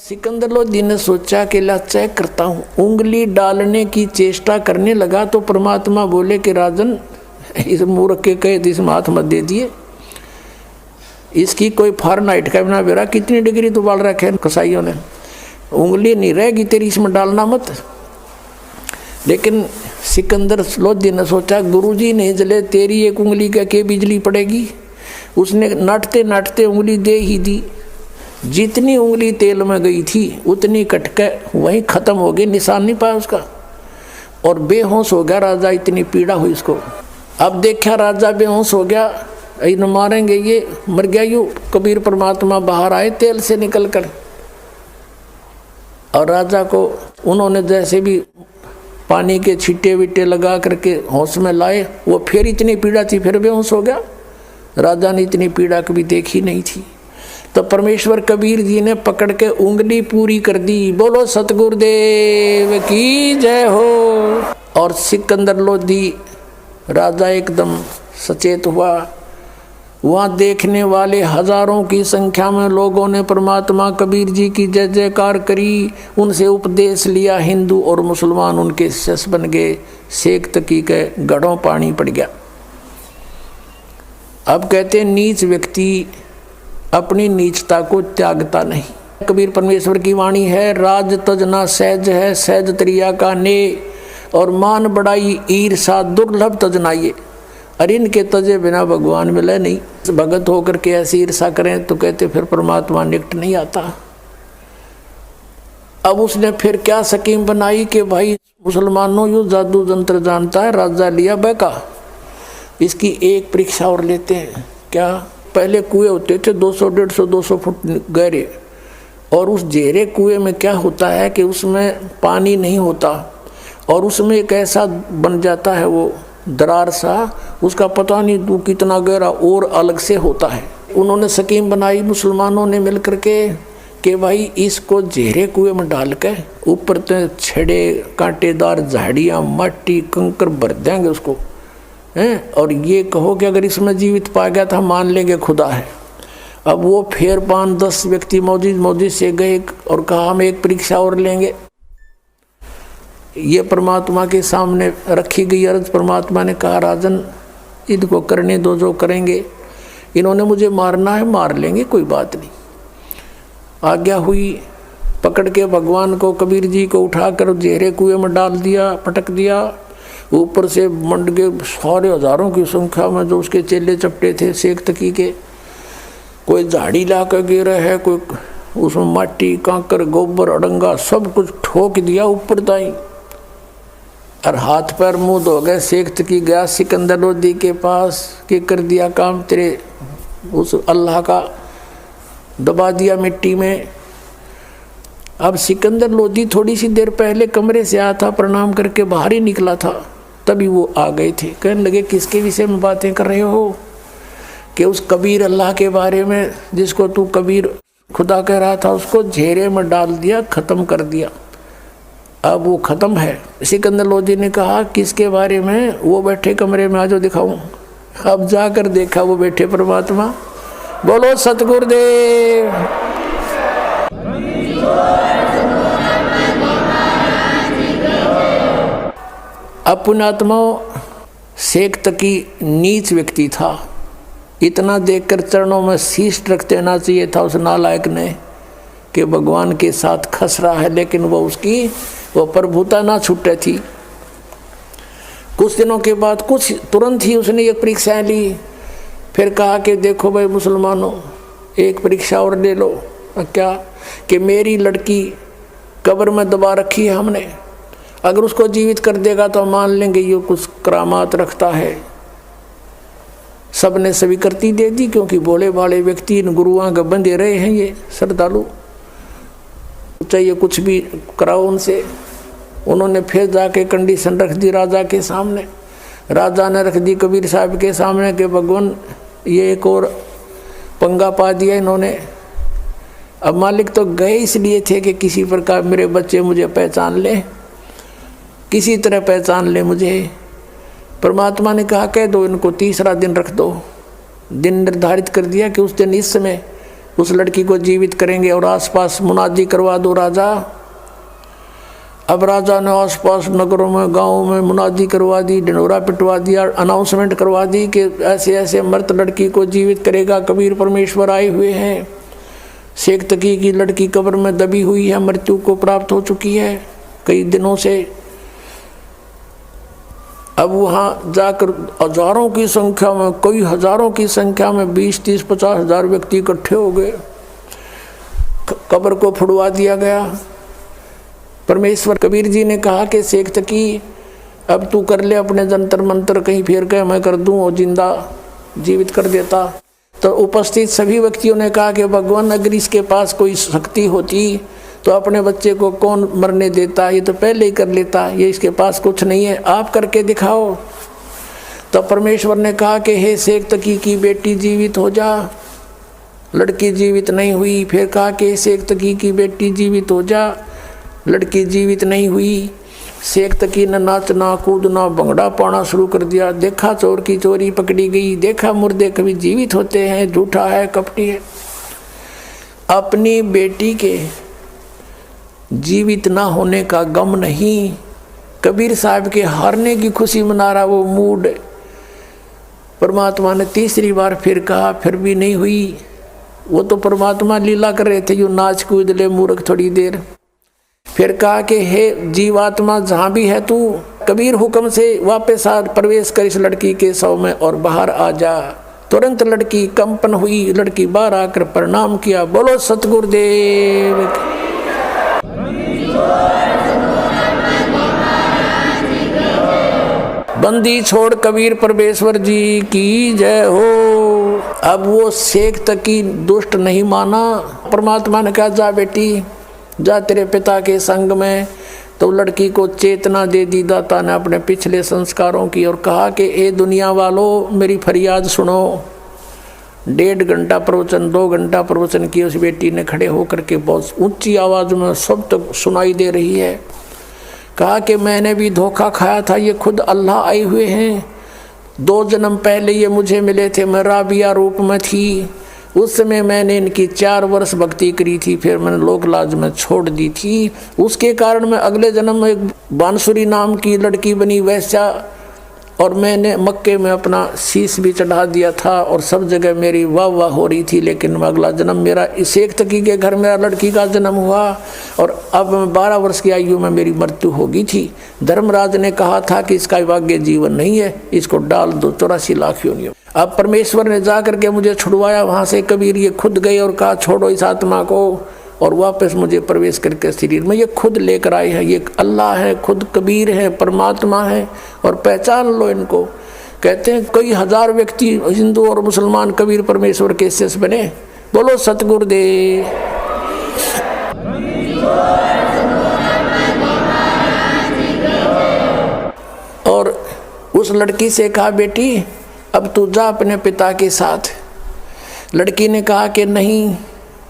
सिकंदर लोधी ने सोचा कि ला चेक करता हूँ। उंगली डालने की चेष्टा करने लगा तो परमात्मा बोले कि राजन, इस मूर्ख के कहे इसमें हाथ मत दे दिए। इसकी कोई फारेनहाइट का बिना बेरा कितनी डिग्री तो बाल रखे कसाईयों ने, उंगली नहीं रहेगी तेरी, इसमें डालना मत। लेकिन सिकंदर लोधी ने सोचा गुरुजी नहीं जले तेरी एक उंगली का के बिजली पड़ेगी। उसने नाटते नाटते उंगली दे ही दी। जितनी उंगली तेल में गई थी उतनी कटके वहीं खत्म हो गई, निशान नहीं पाया उसका, और बेहोश हो गया राजा। इतनी पीड़ा हुई इसको। अब देखा राजा बेहोश हो गया, इन मारेंगे ये, मर गया यूँ। कबीर परमात्मा बाहर आए तेल से निकल कर, और राजा को उन्होंने जैसे भी पानी के छींटे विटे लगा करके होश में लाए। वो फिर इतनी पीड़ा थी, फिर बेहोश हो गया। राजा ने इतनी पीड़ा कभी देखी नहीं थी। तो परमेश्वर कबीर जी ने पकड़ के उंगली पूरी कर दी। बोलो सतगुरुदेव की जय हो। और सिकंदर लोधी राजा एकदम सचेत हुआ। वहाँ देखने वाले हजारों की संख्या में लोगों ने परमात्मा कबीर जी की जय जयकार करी, उनसे उपदेश लिया। हिंदू और मुसलमान उनके शिष्य बन गए। शेख तकी के गढ़ों पानी पड़ गया। अब कहते नीच व्यक्ति अपनी नीचता को त्यागता नहीं। कबीर परमेश्वर की वाणी है, राज तजना सहज है, सहज त्रिया का ने, और मान बड़ाई ईर्षा दुर्लभ तजनाइए। अरे इनके तजे बिना भगवान मिले नहीं। भगत होकर के ऐसी ईर्षा करें तो कहते फिर परमात्मा निकट नहीं आता। अब उसने फिर क्या स्कीम बनाई कि भाई मुसलमानों यू जादू जंत्र जानता है, राजा लिया बैका, इसकी एक परीक्षा और लेते हैं। क्या? पहले कुएं होते थे 200 150 200 फुट गहरे, और उस गहरे कुएं में क्या होता है कि उसमें पानी नहीं होता, और उसमें एक ऐसा बन जाता है वो दरार सा, उसका पता नहीं तू कितना गहरा और अलग से होता है। उन्होंने स्कीम बनाई मुसलमानों ने मिल करके कि भाई इसको गहरे कुएं में डाल के ऊपर से छड़े कांटेदार झाड़ियाँ मट्टी कंकर भर देंगे उसको हैं, और ये कहो कि अगर इसमें जीवित पा गया तो हम मान लेंगे खुदा है। अब वो फिर 5-10 व्यक्ति मौजूद से गए और कहा हम एक परीक्षा और लेंगे। ये परमात्मा के सामने रखी गई अर्ज। परमात्मा ने कहा राजन इनको करने दो जो करेंगे, इन्होंने मुझे मारना है मार लेंगे, कोई बात नहीं। आज्ञा हुई। पकड़ के भगवान को कबीर जी को उठाकर गहरे कुएं में डाल दिया, पटक दिया। ऊपर से मंड के सारे हजारों की संख्या में जो उसके चेले चपटे थे शेख तकी के, कोई झाड़ी ला कर गिरा है, कोई उसमें माटी कांकर गोबर अड़ंगा सब कुछ ठोक दिया ऊपर दाई, और हाथ पैर मुंह धो गए। शेख तकी गया सिकंदर लोधी के पास कि कर दिया काम तेरे उस अल्लाह का, दबा दिया मिट्टी में। अब सिकंदर लोधी थोड़ी सी देर पहले कमरे से आया था, प्रणाम करके बाहर ही निकला था, तभी वो आ गए थे। कहने लगे किसके विषय में बातें कर रहे हो? कि उस कबीर अल्लाह के बारे में, जिसको तू कबीर खुदा कह रहा था, उसको घेरे में डाल दिया, ख़त्म कर दिया। अब वो ख़त्म है। सिकंदर लोधी ने कहा किसके बारे में? वो बैठे कमरे में, आ जाओ दिखाऊं। अब जाकर देखा वो बैठे परमात्मा। बोलो सतगुरुदेव। अब पुण्यात्माओं, शेख तकी नीच व्यक्ति था। इतना देखकर चरणों में शीश रख देना चाहिए था उस नालायक ने कि भगवान के साथ खस रहा है, लेकिन वो प्रभुता ना छूटे थी। कुछ दिनों के बाद कुछ तुरंत ही उसने एक परीक्षा ली। फिर कहा कि देखो भाई मुसलमानों, एक परीक्षा और ले लो। क्या? कि मेरी लड़की कब्र में दबा रखी है हमने, अगर उसको जीवित कर देगा तो मान लेंगे ये कुछ करामात रखता है। सब ने स्वीकृति दे दी, क्योंकि भोले भाले व्यक्ति इन गुरुओं के बंधे रहे हैं। ये श्रद्धालु चाहिए कुछ भी कराओ उनसे। उन्होंने फिर जाके कंडीशन रख दी राजा के सामने। राजा ने रख दी कबीर साहब के सामने कि भगवान ये एक और पंगा पा दिया इन्होंने। अब मालिक तो गए इसलिए थे कि किसी प्रकार मेरे बच्चे मुझे पहचान ले, किसी तरह पहचान ले मुझे। परमात्मा ने कहा कह दो इनको, तीसरा दिन रख दो। दिन निर्धारित कर दिया कि उस दिन इस समय उस लड़की को जीवित करेंगे और आसपास मुनादी करवा दो राजा। अब राजा ने आसपास नगरों में गांवों में मुनादी करवा दी, ढिंढोरा पिटवा दिया, अनाउंसमेंट करवा दी कि ऐसे ऐसे मृत लड़की को जीवित करेगा कबीर परमेश्वर आए हुए हैं। शेख तकी की लड़की कब्र में दबी हुई है, मृत्यु को प्राप्त हो चुकी है कई दिनों से। अब वहाँ जाकर हजारों की संख्या में, कई हजारों की संख्या में 20, 30, 50 हजार व्यक्ति इकट्ठे हो गए। कब्र को फुड़वा दिया गया। परमेश्वर कबीर जी ने कहा कि शेख तकी अब तू कर ले अपने जंतर मंतर, कहीं फेर के मैं कर दूं और जिंदा जीवित कर देता। तो उपस्थित सभी व्यक्तियों ने कहा कि भगवान अगर इसके पास कोई शक्ति होती तो अपने बच्चे को कौन मरने देता, ये तो पहले ही कर लेता, ये इसके पास कुछ नहीं है, आप करके दिखाओ। तो परमेश्वर ने कहा कि हे शेख तकी की बेटी जीवित हो जा। लड़की जीवित नहीं हुई। फिर कहा कि शेख तकी की बेटी जीवित हो जा। लड़की जीवित नहीं हुई। शेख तकी ने नाचना कूदना भंगड़ा पाना शुरू कर दिया। देखा चोर की चोरी पकड़ी गई, देखा मुर्दे कभी जीवित होते हैं, झूठा है कपटी है। अपनी बेटी के जीवित ना होने का गम नहीं, कबीर साहब के हारने की खुशी मना रहा वो मूड। परमात्मा ने तीसरी बार फिर कहा, फिर भी नहीं हुई। वो तो परमात्मा लीला कर रहे थे, यूँ नाच कूद ले मूर्ख थोड़ी देर। फिर कहा कि हे जीवात्मा जहाँ भी है तू, कबीर हुक्म से वापस आ, प्रवेश कर इस लड़की के शव में और बाहर आ जा। तुरंत लड़की कंपन हुई। लड़की बाहर आकर प्रणाम किया। बोलो सतगुरुदेव। बंदी छोड़ कबीर परमेश्वर जी की जय हो। अब वो शेख तकी दुष्ट नहीं माना। परमात्मा ने कहा जा बेटी जा तेरे पिता के संग में। तो लड़की को चेतना दे दी दाता ने अपने पिछले संस्कारों की और कहा कि ए दुनिया वालों मेरी फरियाद सुनो। 1.5 घंटा प्रवचन 2 घंटा प्रवचन की उस बेटी ने खड़े होकर के बहुत ऊंची आवाज में सब तक सुनाई दे रही है। कहा कि मैंने भी धोखा खाया था, ये खुद अल्लाह आए हुए हैं। 2 जन्म पहले ये मुझे मिले थे, मैं राबिया रूप में थी। उस समय मैंने इनकी 4 वर्ष भक्ति करी थी, फिर मैंने लोक लाज में छोड़ दी थी। उसके कारण मैं अगले जन्म में एक बांसुरी नाम की लड़की बनी वैश्या, और मैंने मक्के में अपना शीश भी चढ़ा दिया था और सब जगह मेरी वाह वाह हो रही थी। लेकिन अगला जन्म मेरा शेख तकी के घर मेरा लड़की का जन्म हुआ और अब मैं 12 वर्ष की आयु में मेरी मृत्यु होगी थी। धर्मराज ने कहा था कि इसका भाग्य जीवन नहीं है, इसको डाल दो 84 लाख योनियों। अब परमेश्वर ने जा करके मुझे छुड़वाया वहाँ से। कबीर ये खुद गए और कहा छोड़ो इस आत्मा को, और वापस मुझे प्रवेश करके शरीर में ये खुद लेकर आए हैं। ये अल्लाह है, खुद कबीर है, परमात्मा है, और पहचान लो इनको। कहते हैं कई हजार व्यक्ति हिंदू और मुसलमान कबीर परमेश्वर के शिष्य बने। बोलो सतगुरुदेव। और उस लड़की से कहा बेटी अब तू जा अपने पिता के साथ। लड़की ने कहा कि नहीं,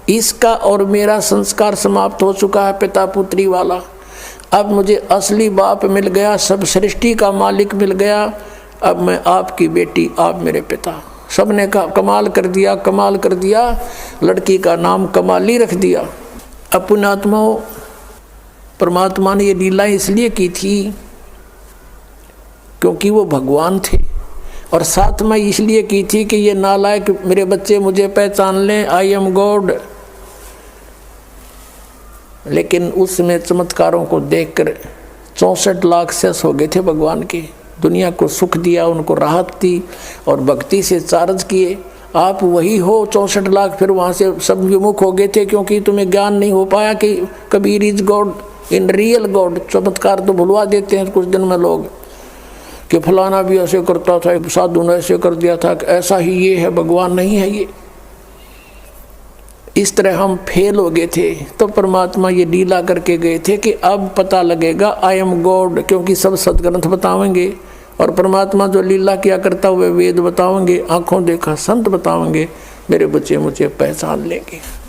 इसका और मेरा संस्कार समाप्त हो चुका है पिता पुत्री वाला। अब मुझे असली बाप मिल गया, सब सृष्टि का मालिक मिल गया। अब मैं आपकी बेटी, आप मेरे पिता। सबने कहा कमाल कर दिया, कमाल कर दिया। लड़की का नाम कमाली रख दिया। अब पुण्यात्माओं, परमात्मा ने ये लीला इसलिए की थी क्योंकि वो भगवान थे, और साथ में इसलिए की थी कि ये नालायक मेरे बच्चे मुझे पहचान लें, आई एम गॉड। लेकिन उसमें चमत्कारों को देखकर 64 लाख शेष हो गए थे भगवान के। दुनिया को सुख दिया, उनको राहत दी और भक्ति से चार्ज किए। आप वही हो 64 लाख। फिर वहाँ से सब विमुख हो गए थे क्योंकि तुम्हें ज्ञान नहीं हो पाया कि Kabir is God in real God. चमत्कार तो भुलवा देते हैं कुछ दिन में लोग कि फलाना भी ऐसे करता था, साधु ने ऐसे कर दिया था, ऐसा ही ये है, भगवान नहीं है ये। इस तरह हम फेल हो गए थे। तो परमात्मा ये लीला करके गए थे कि अब पता लगेगा आई एम गॉड, क्योंकि सब सदग्रंथ बतावेंगे और परमात्मा जो लीला किया करता हुए वेद बतावेंगे, आंखों देखा संत बतावेंगे, मेरे बच्चे मुझे पहचान लेंगे।